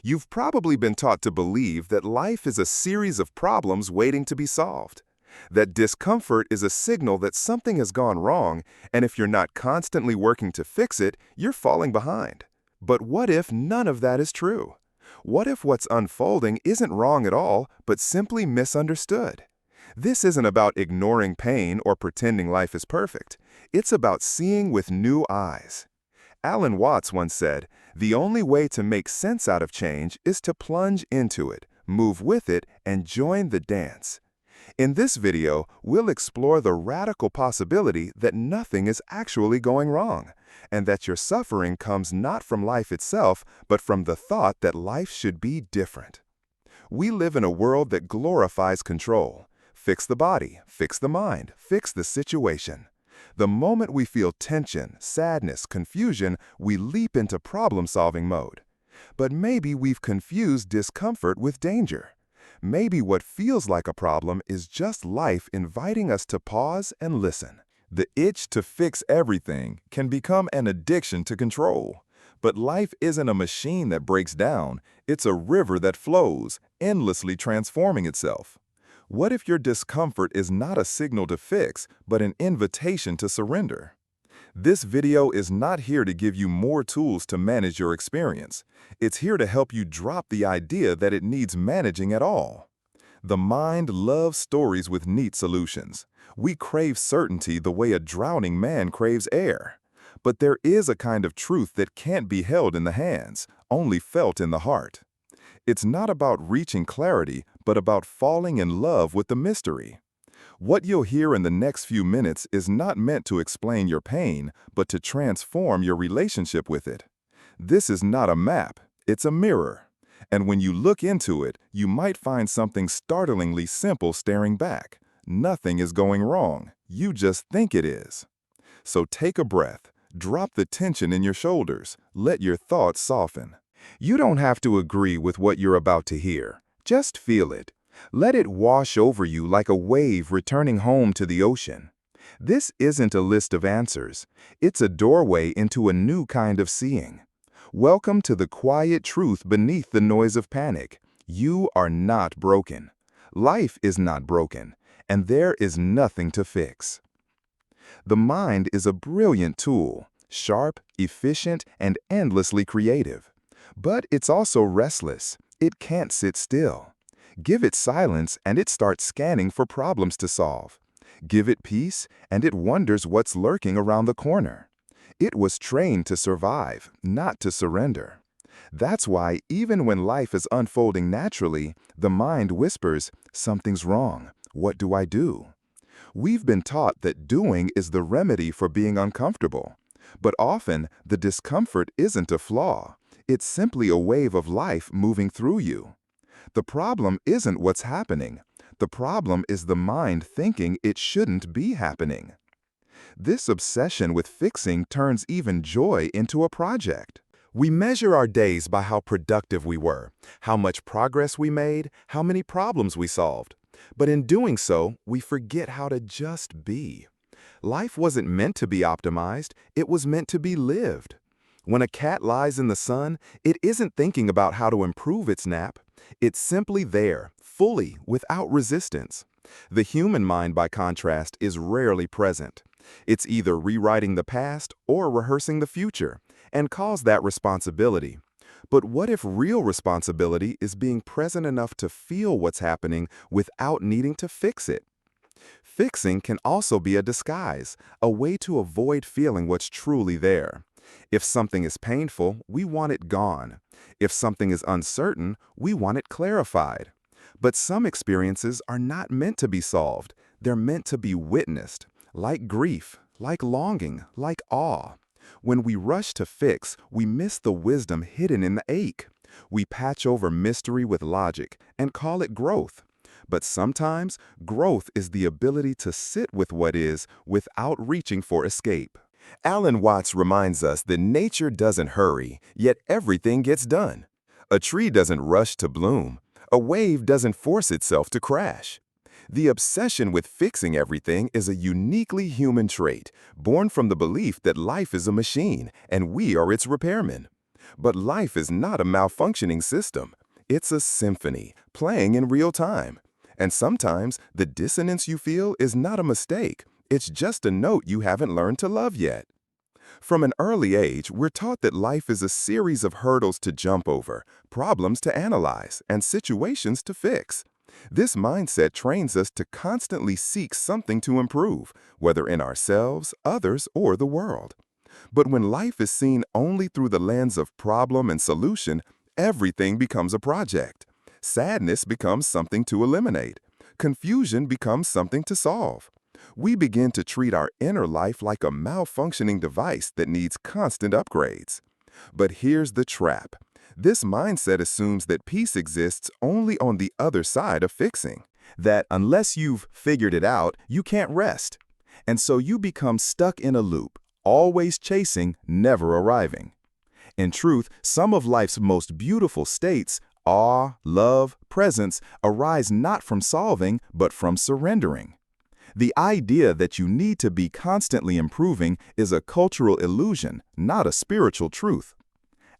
You've probably been taught to believe that life is a series of problems waiting to be solved. That discomfort is a signal that something has gone wrong, and if you're not constantly working to fix it, you're falling behind. But what if none of that is true? What if what's unfolding isn't wrong at all, but simply misunderstood? This isn't about ignoring pain or pretending life is perfect. It's about seeing with new eyes. Alan Watts once said, "The only way to make sense out of change is to plunge into it, move with it, and join the dance." In this video, we'll explore the radical possibility that nothing is actually going wrong, and that your suffering comes not from life itself, but from the thought that life should be different. We live in a world that glorifies control. Fix the body, fix the mind, fix the situation. The moment we feel tension, sadness, confusion, we leap into problem-solving mode. But maybe we've confused discomfort with danger. Maybe what feels like a problem is just life inviting us to pause and listen. The itch to fix everything can become an addiction to control. But life isn't a machine that breaks down, it's a river that flows, endlessly transforming itself. What if your discomfort is not a signal to fix, but an invitation to surrender? This video is not here to give you more tools to manage your experience. It's here to help you drop the idea that it needs managing at all. The mind loves stories with neat solutions. We crave certainty the way a drowning man craves air. But there is a kind of truth that can't be held in the hands, only felt in the heart. It's not about reaching clarity, but about falling in love with the mystery. What you'll hear in the next few minutes is not meant to explain your pain, but to transform your relationship with it. This is not a map, it's a mirror. And when you look into it, you might find something startlingly simple staring back. Nothing is going wrong, you just think it is. So take a breath, drop the tension in your shoulders, let your thoughts soften. You don't have to agree with what you're about to hear. Just feel it. Let it wash over you like a wave returning home to the ocean. This isn't a list of answers. It's a doorway into a new kind of seeing. Welcome to the quiet truth beneath the noise of panic. You are not broken. Life is not broken, and there is nothing to fix. The mind is a brilliant tool, sharp, efficient, and endlessly creative. But it's also restless. It can't sit still. Give it silence and it starts scanning for problems to solve. Give it peace and it wonders what's lurking around the corner. It was trained to survive, not to surrender. That's why even when life is unfolding naturally, the mind whispers, "Something's wrong. What do I do?" We've been taught that doing is the remedy for being uncomfortable. But often, the discomfort isn't a flaw. It's simply a wave of life moving through you. The problem isn't what's happening. The problem is the mind thinking it shouldn't be happening. This obsession with fixing turns even joy into a project. We measure our days by how productive we were, how much progress we made, how many problems we solved. But in doing so, we forget how to just be. Life wasn't meant to be optimized, it was meant to be lived. When a cat lies in the sun, it isn't thinking about how to improve its nap. It's simply there, fully, without resistance. The human mind, by contrast, is rarely present. It's either rewriting the past or rehearsing the future, and calls that responsibility. But what if real responsibility is being present enough to feel what's happening without needing to fix it? Fixing can also be a disguise, a way to avoid feeling what's truly there. If something is painful, we want it gone. If something is uncertain, we want it clarified. But some experiences are not meant to be solved. They're meant to be witnessed, like grief, like longing, like awe. When we rush to fix, we miss the wisdom hidden in the ache. We patch over mystery with logic and call it growth. But sometimes, growth is the ability to sit with what is without reaching for escape. Alan Watts reminds us that nature doesn't hurry, yet everything gets done. A tree doesn't rush to bloom. A wave doesn't force itself to crash. The obsession with fixing everything is a uniquely human trait, born from the belief that life is a machine and we are its repairmen. But life is not a malfunctioning system. It's a symphony, playing in real time. And sometimes the dissonance you feel is not a mistake. It's just a note you haven't learned to love yet. From an early age, we're taught that life is a series of hurdles to jump over, problems to analyze, and situations to fix. This mindset trains us to constantly seek something to improve, whether in ourselves, others, or the world. But when life is seen only through the lens of problem and solution, everything becomes a project. Sadness becomes something to eliminate. Confusion becomes something to solve. We begin to treat our inner life like a malfunctioning device that needs constant upgrades. But here's the trap. This mindset assumes that peace exists only on the other side of fixing. That unless you've figured it out, you can't rest. And so you become stuck in a loop, always chasing, never arriving. In truth, some of life's most beautiful states, awe, love, presence, arise not from solving, but from surrendering. The idea that you need to be constantly improving is a cultural illusion, not a spiritual truth.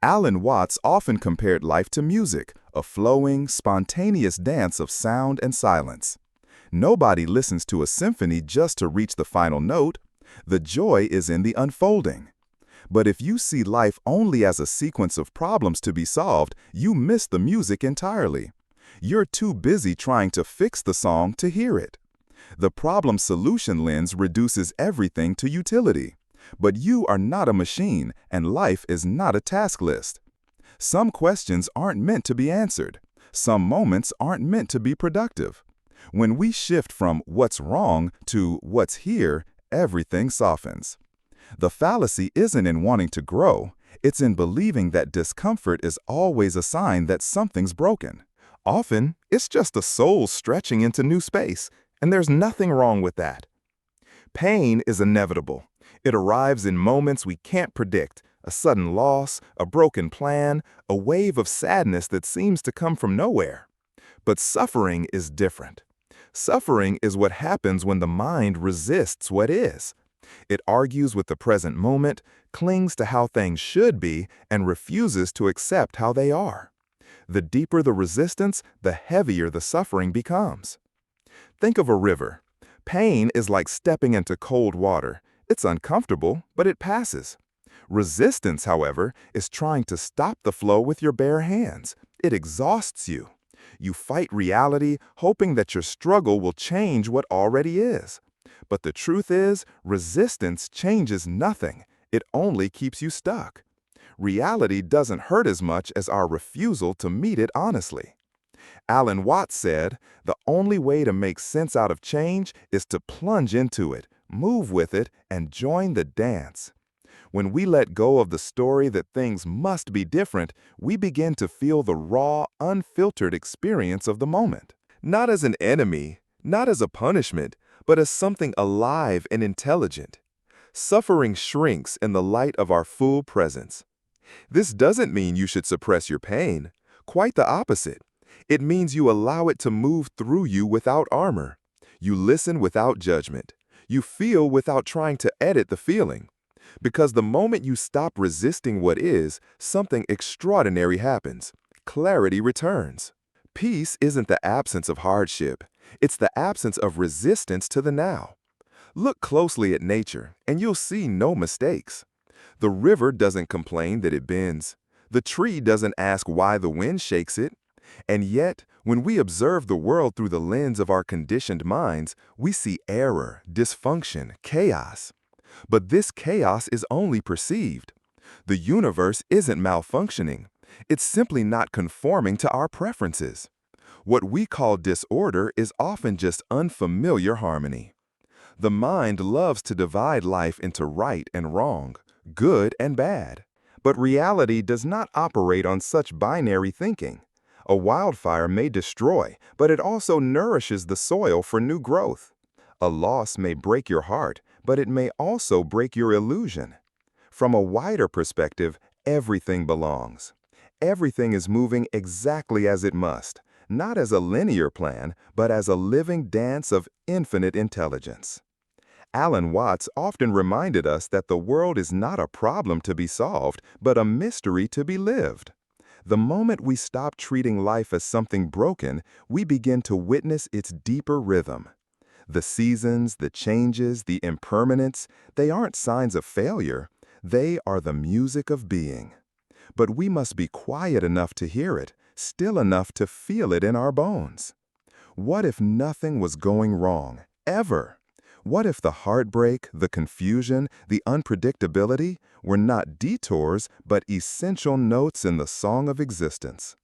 Alan Watts often compared life to music, a flowing, spontaneous dance of sound and silence. Nobody listens to a symphony just to reach the final note. The joy is in the unfolding. But if you see life only as a sequence of problems to be solved, you miss the music entirely. You're too busy trying to fix the song to hear it. The problem-solution lens reduces everything to utility. But you are not a machine, and life is not a task list. Some questions aren't meant to be answered. Some moments aren't meant to be productive. When we shift from what's wrong to what's here, everything softens. The fallacy isn't in wanting to grow. It's in believing that discomfort is always a sign that something's broken. Often, it's just a soul stretching into new space, and there's nothing wrong with that. Pain is inevitable. It arrives in moments we can't predict, a sudden loss, a broken plan, a wave of sadness that seems to come from nowhere. But suffering is different. Suffering is what happens when the mind resists what is. It argues with the present moment, clings to how things should be, and refuses to accept how they are. The deeper the resistance, the heavier the suffering becomes. Think of a river. Pain is like stepping into cold water. It's uncomfortable, but it passes. Resistance, however, is trying to stop the flow with your bare hands. It exhausts you. You fight reality, hoping that your struggle will change what already is. But the truth is, resistance changes nothing. It only keeps you stuck. Reality doesn't hurt as much as our refusal to meet it honestly. Alan Watts said, "The only way to make sense out of change is to plunge into it, move with it, and join the dance." When we let go of the story that things must be different, we begin to feel the raw, unfiltered experience of the moment. Not as an enemy, not as a punishment, but as something alive and intelligent. Suffering shrinks in the light of our full presence. This doesn't mean you should suppress your pain. Quite the opposite. It means you allow it to move through you without armor. You listen without judgment. You feel without trying to edit the feeling. Because the moment you stop resisting what is, something extraordinary happens. Clarity returns. Peace isn't the absence of hardship. It's the absence of resistance to the now. Look closely at nature, and you'll see no mistakes. The river doesn't complain that it bends. The tree doesn't ask why the wind shakes it. And yet, when we observe the world through the lens of our conditioned minds, we see error, dysfunction, chaos. But this chaos is only perceived. The universe isn't malfunctioning. It's simply not conforming to our preferences. What we call disorder is often just unfamiliar harmony. The mind loves to divide life into right and wrong, good and bad. But reality does not operate on such binary thinking. A wildfire may destroy, but it also nourishes the soil for new growth. A loss may break your heart, but it may also break your illusion. From a wider perspective, everything belongs. Everything is moving exactly as it must, not as a linear plan, but as a living dance of infinite intelligence. Alan Watts often reminded us that the world is not a problem to be solved, but a mystery to be lived. The moment we stop treating life as something broken, we begin to witness its deeper rhythm. The seasons, the changes, the impermanence, they aren't signs of failure. They are the music of being. But we must be quiet enough to hear it, still enough to feel it in our bones. What if nothing was going wrong, ever? What if the heartbreak, the confusion, the unpredictability were not detours but essential notes in the song of existence?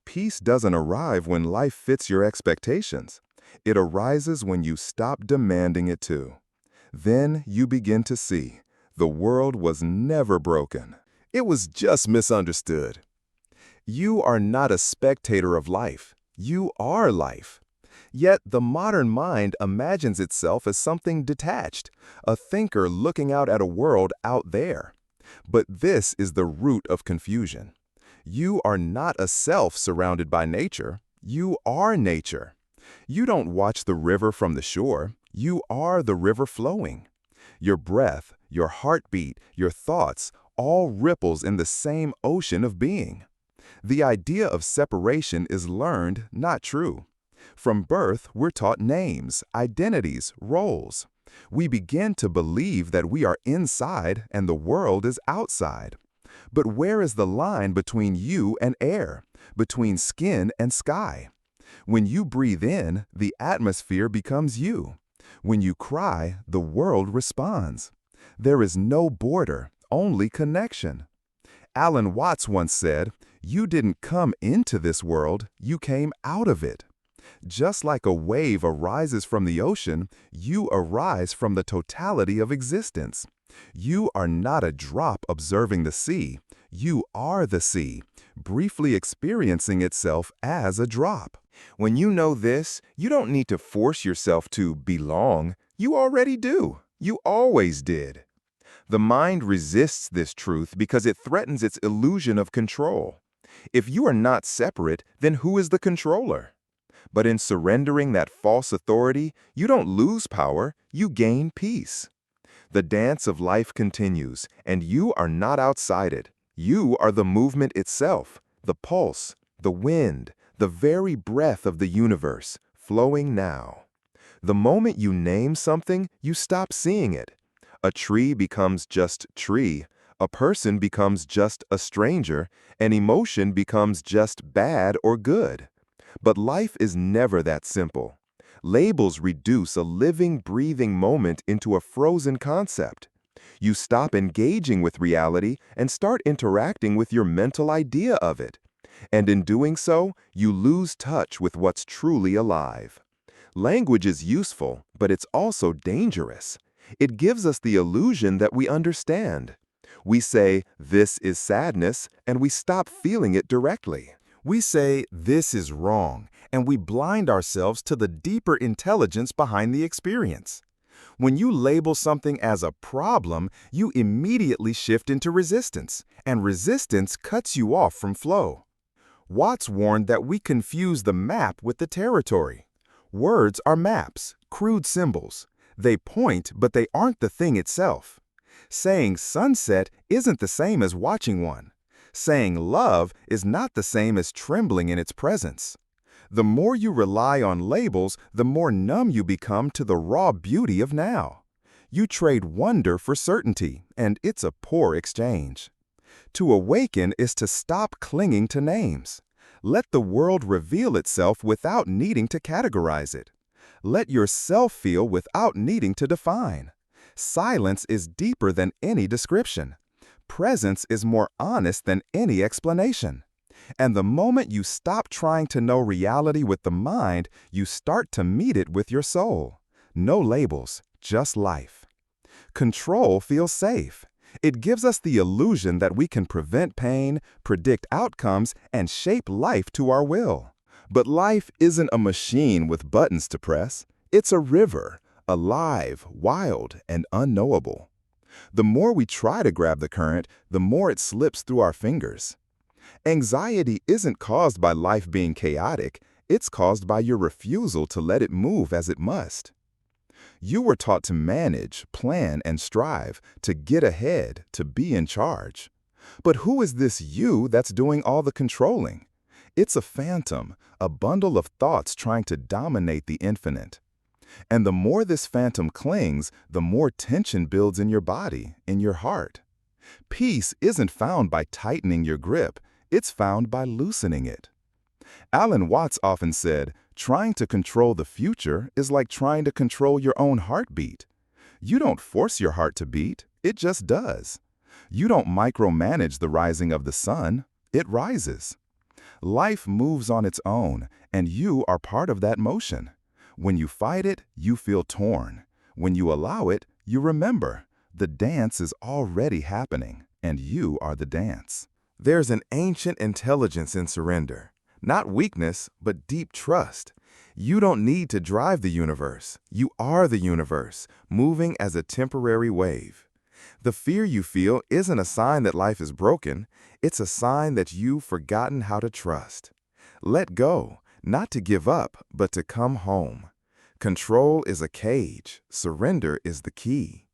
Peace doesn't arrive when life fits your expectations. It arises when you stop demanding it to. Then you begin to see the world was never broken. It was just misunderstood. You are not a spectator of life. You are life. Yet the modern mind imagines itself as something detached, a thinker looking out at a world out there. But this is the root of confusion. You are not a self surrounded by nature. You are nature. You don't watch the river from the shore. You are the river flowing. Your breath, your heartbeat, your thoughts, all ripples in the same ocean of being. The idea of separation is learned, not true. From birth, we're taught names, identities, roles. We begin to believe that we are inside and the world is outside. But where is the line between you and air, between skin and sky? When you breathe in, the atmosphere becomes you. When you cry, the world responds. There is no border, only connection. Alan Watts once said, "You didn't come into this world, you came out of it." Just like a wave arises from the ocean, you arise from the totality of existence. You are not a drop observing the sea. You are the sea, briefly experiencing itself as a drop. When you know this, you don't need to force yourself to belong. You already do. You always did. The mind resists this truth because it threatens its illusion of control. If you are not separate, then who is the controller? But in surrendering that false authority, you don't lose power, you gain peace. The dance of life continues, and you are not outside it. You are the movement itself, the pulse, the wind, the very breath of the universe, flowing now. The moment you name something, you stop seeing it. A tree becomes just tree, a person becomes just a stranger, an emotion becomes just bad or good. But life is never that simple. Labels reduce a living, breathing moment into a frozen concept. You stop engaging with reality and start interacting with your mental idea of it. And in doing so, you lose touch with what's truly alive. Language is useful, but it's also dangerous. It gives us the illusion that we understand. We say, "This is sadness," and we stop feeling it directly. We say, "This is wrong," and we blind ourselves to the deeper intelligence behind the experience. When you label something as a problem, you immediately shift into resistance, and resistance cuts you off from flow. Watts warned that we confuse the map with the territory. Words are maps, crude symbols. They point, but they aren't the thing itself. Saying sunset isn't the same as watching one. Saying love is not the same as trembling in its presence. The more you rely on labels, the more numb you become to the raw beauty of now. You trade wonder for certainty, and it's a poor exchange. To awaken is to stop clinging to names. Let the world reveal itself without needing to categorize it. Let yourself feel without needing to define. Silence is deeper than any description. Presence is more honest than any explanation. And the moment you stop trying to know reality with the mind, you start to meet it with your soul. No labels, just life. Control feels safe. It gives us the illusion that we can prevent pain, predict outcomes, and shape life to our will. But life isn't a machine with buttons to press. It's a river, alive, wild, and unknowable. The more we try to grab the current, the more it slips through our fingers. Anxiety isn't caused by life being chaotic. It's caused by your refusal to let it move as it must. You were taught to manage, plan, and strive, to get ahead, to be in charge. But who is this you that's doing all the controlling? It's a phantom, a bundle of thoughts trying to dominate the infinite. And the more this phantom clings, the more tension builds in your body, in your heart. Peace isn't found by tightening your grip, it's found by loosening it. Alan Watts often said, trying to control the future is like trying to control your own heartbeat. You don't force your heart to beat, it just does. You don't micromanage the rising of the sun, it rises. Life moves on its own, and you are part of that motion. When you fight it, you feel torn. When you allow it, you remember. The dance is already happening, and you are the dance. There's an ancient intelligence in surrender. Not weakness, but deep trust. You don't need to drive the universe. You are the universe, moving as a temporary wave. The fear you feel isn't a sign that life is broken. It's a sign that you've forgotten how to trust. Let go, not to give up, but to come home. Control is a cage. Surrender is the key.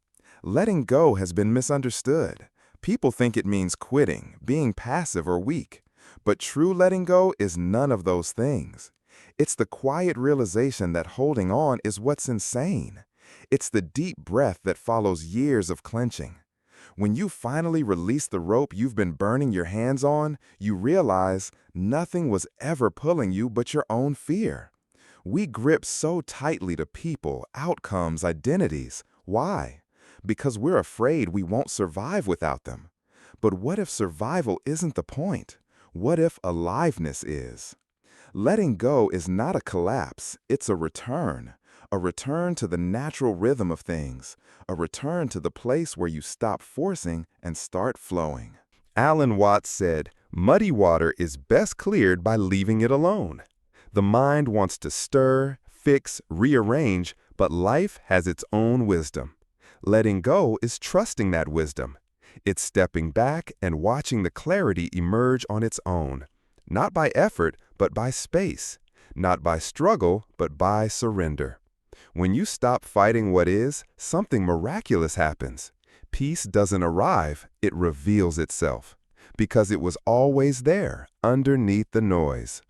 Letting go has been misunderstood. People think it means quitting, being passive or weak. But true letting go is none of those things. It's the quiet realization that holding on is what's insane. It's the deep breath that follows years of clenching. When you finally release the rope you've been burning your hands on, you realize nothing was ever pulling you but your own fear. We grip so tightly to people, outcomes, identities. Why? Because we're afraid we won't survive without them. But what if survival isn't the point? What if aliveness is? Letting go is not a collapse, it's a return to the natural rhythm of things, a return to the place where you stop forcing and start flowing. Alan Watts said, "Muddy water is best cleared by leaving it alone." The mind wants to stir, fix, rearrange, but life has its own wisdom. Letting go is trusting that wisdom. It's stepping back and watching the clarity emerge on its own. Not by effort, but by space. Not by struggle, but by surrender. When you stop fighting what is, something miraculous happens. Peace doesn't arrive, it reveals itself. Because it was always there, underneath the noise.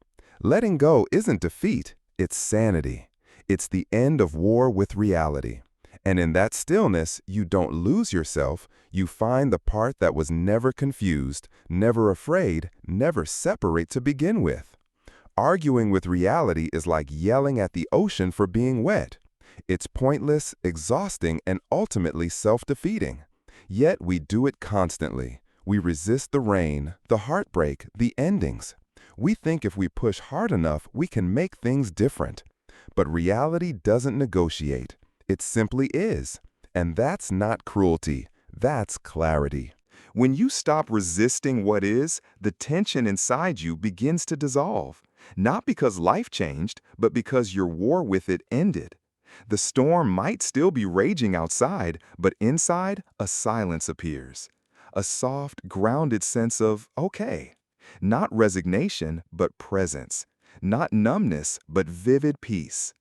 Letting go isn't defeat, it's sanity. It's the end of war with reality. And in that stillness, you don't lose yourself, you find the part that was never confused, never afraid, never separate to begin with. Arguing with reality is like yelling at the ocean for being wet. It's pointless, exhausting, and ultimately self-defeating. Yet we do it constantly. We resist the rain, the heartbreak, the endings. We think if we push hard enough, we can make things different. But reality doesn't negotiate. It simply is. And that's not cruelty. That's clarity. When you stop resisting what is, the tension inside you begins to dissolve. Not because life changed, but because your war with it ended. The storm might still be raging outside, but inside, a silence appears. A soft, grounded sense of, okay. Not resignation, but presence. Not numbness, but vivid peace.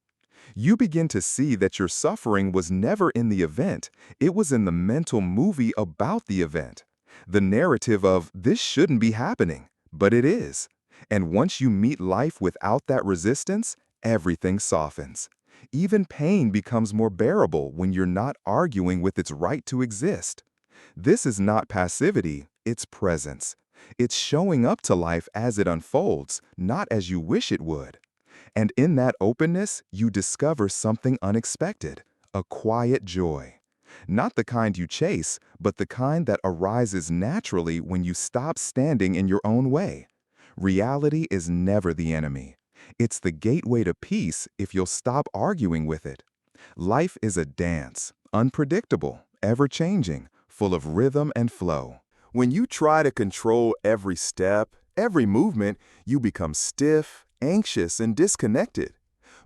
You begin to see that your suffering was never in the event, it was in the mental movie about the event. The narrative of, this shouldn't be happening, but it is. And once you meet life without that resistance, everything softens. Even pain becomes more bearable when you're not arguing with its right to exist. This is not passivity, it's presence. It's showing up to life as it unfolds, not as you wish it would. And in that openness, you discover something unexpected, a quiet joy. Not the kind you chase, but the kind that arises naturally when you stop standing in your own way. Reality is never the enemy. It's the gateway to peace if you'll stop arguing with it. Life is a dance, unpredictable, ever-changing, full of rhythm and flow. When you try to control every step, every movement, you become stiff, anxious, and disconnected.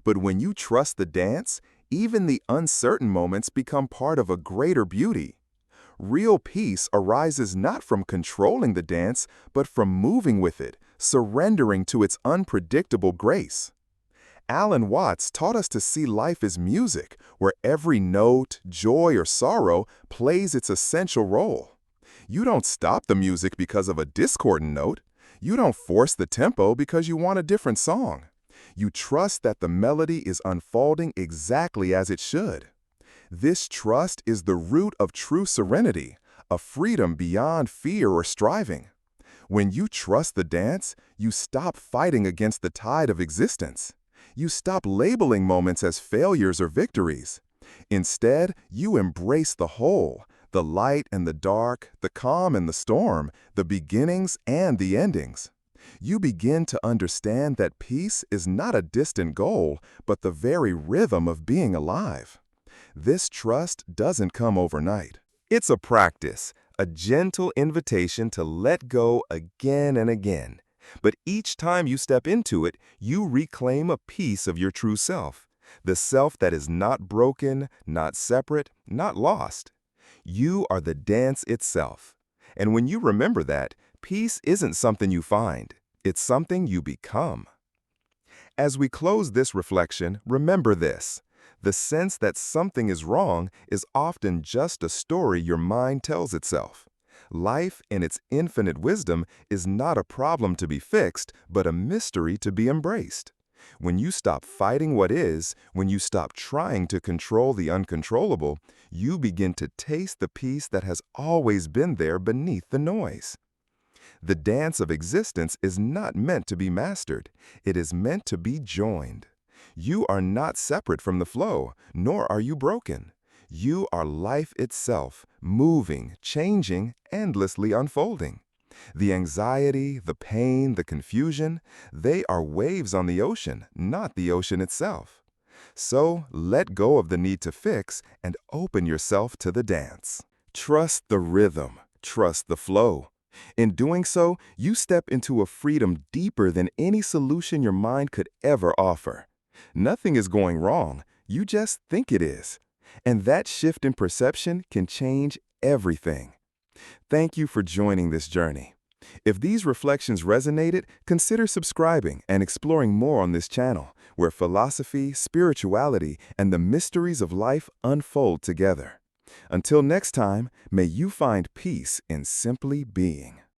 But when you trust the dance, even the uncertain moments become part of a greater beauty. Real peace arises not from controlling the dance, but from moving with it, surrendering to its unpredictable grace. Alan Watts taught us to see life as music, where every note, joy, or sorrow plays its essential role. You don't stop the music because of a discordant note. You don't force the tempo because you want a different song. You trust that the melody is unfolding exactly as it should. This trust is the root of true serenity, a freedom beyond fear or striving. When you trust the dance, you stop fighting against the tide of existence. You stop labeling moments as failures or victories. Instead, you embrace the whole, the light and the dark, the calm and the storm, the beginnings and the endings. You begin to understand that peace is not a distant goal, but the very rhythm of being alive. This trust doesn't come overnight. It's a practice, a gentle invitation to let go again and again. But each time you step into it, you reclaim a piece of your true self, the self that is not broken, not separate, not lost. You are the dance itself. And when you remember that, peace isn't something you find, it's something you become. As we close this reflection, remember this. The sense that something is wrong is often just a story your mind tells itself. Life, in its infinite wisdom, is not a problem to be fixed, but a mystery to be embraced. When you stop fighting what is, when you stop trying to control the uncontrollable, you begin to taste the peace that has always been there beneath the noise. The dance of existence is not meant to be mastered. It is meant to be joined. You are not separate from the flow, nor are you broken. You are life itself, moving, changing, endlessly unfolding. The anxiety, the pain, the confusion, they are waves on the ocean, not the ocean itself. So let go of the need to fix and open yourself to the dance. Trust the rhythm, trust the flow. In doing so, you step into a freedom deeper than any solution your mind could ever offer. Nothing is going wrong, you just think it is. And that shift in perception can change everything. Thank you for joining this journey. If these reflections resonated, consider subscribing and exploring more on this channel, where philosophy, spirituality, and the mysteries of life unfold together. Until next time, may you find peace in simply being.